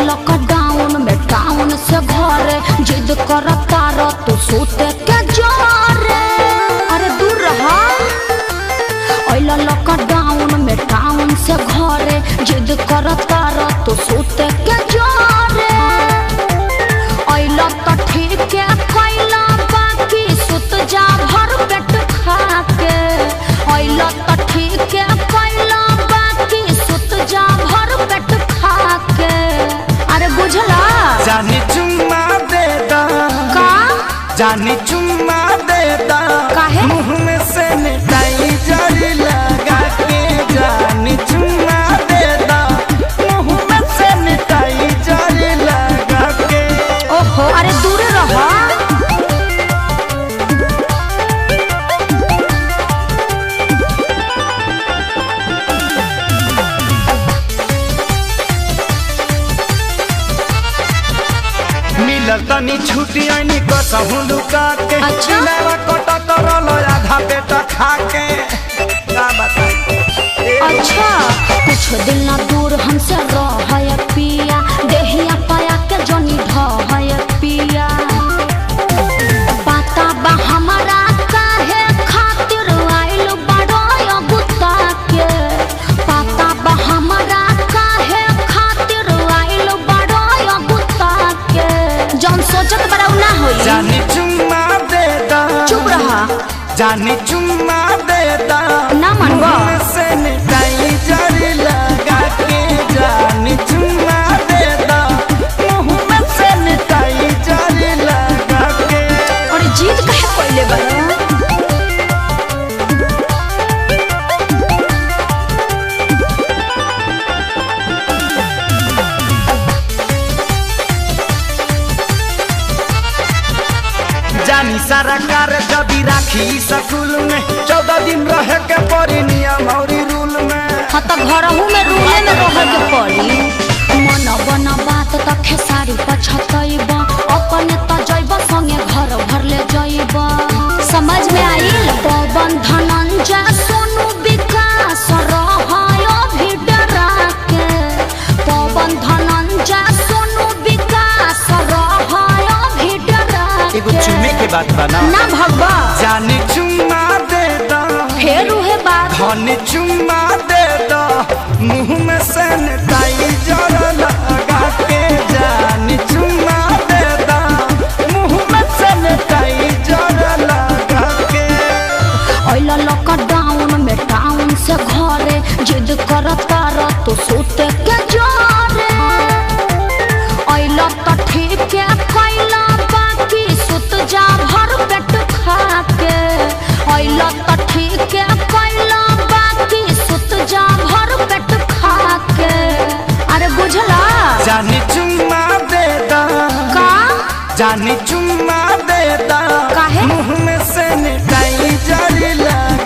Lockdown में town से घरे जिद करता रह तू सोते के जोरे। अरे दूर रहा। लॉकडाउन में टाउन से घरे जिद करता रह तू सोते के जोरे। तो ठीक है कैला बाकी सुत जा भर पेट खा के। तो ठीक है कैला बाकी सुत जा भर पेट खा के। अरे बुझला जानी चुम्मा दे दा का जानी चुम्मा दे दा काहे मुँह में सैनिटाइजर लगा के। जानी चुम्मा दे दा मुँह में सैनिटाइजर लगा के। ओहो अरे दूर रहो। मिलल तनी छुट्टी आनी कसहु लुका के। अच्छा कटा करल आधा पेटा खा के। का बताई अच्छा कुछ दिन ना दूर हमसे रह पिया। देहिया पाया के जनी ढह पिया। पता बा हमारा काहे खातिर आइल बड़ो गुत्ता के। पता बा हमारा काहे खातिर आइल बड़ो गुत्ता के। जौन सोचत बड़ा ना होई। जानी चुम्मा दे दा चुप रहा। जानी चुम्मा दे दा ना मनवा सैनिटाइजर लगा के। जानी चुम्मा दे दा मुँह में सैनिटाइजर लगा के। और जीत कहे पहले बड़ा। जानी सारा कार जबी राखी स्कूल में 14 दिन रहे के पड़ी नियम और रूल में। हाँ तो घरहू में रूले में रह के पड़ी। मन बना बात तो खेसारी पछतैब। अपने तो जैब संगे घर भर ले जैब। समझ में आइल। पवन धनंजय सोनू विकास रहायो भी डरा के। पवन धनंजय सोनू विकास रहायो भी डरा एगो चुमे के बात बना ना भगवा। जानी चुम्मा दे दा फेर उहे बात। धनी चुम्मा दे दा मुँह में सैनिटाइजर लगा के। जानी चुम्मा दे दा मुँह में सैनिटाइजर लगा के। लॉकडाउन में टाउन से घरे जिद करता रह तू सोते के जोरे। तो ठीक है कैला बाकी सुत जा भर पेट खा के। तो ठीक है कैला बाकी सुत जा भर पेट खा के। अरे बुझला जानी चुम्मा दे दा का जानी चुम्मा दे दा काहे मुँह में सैनिटाइजर लगा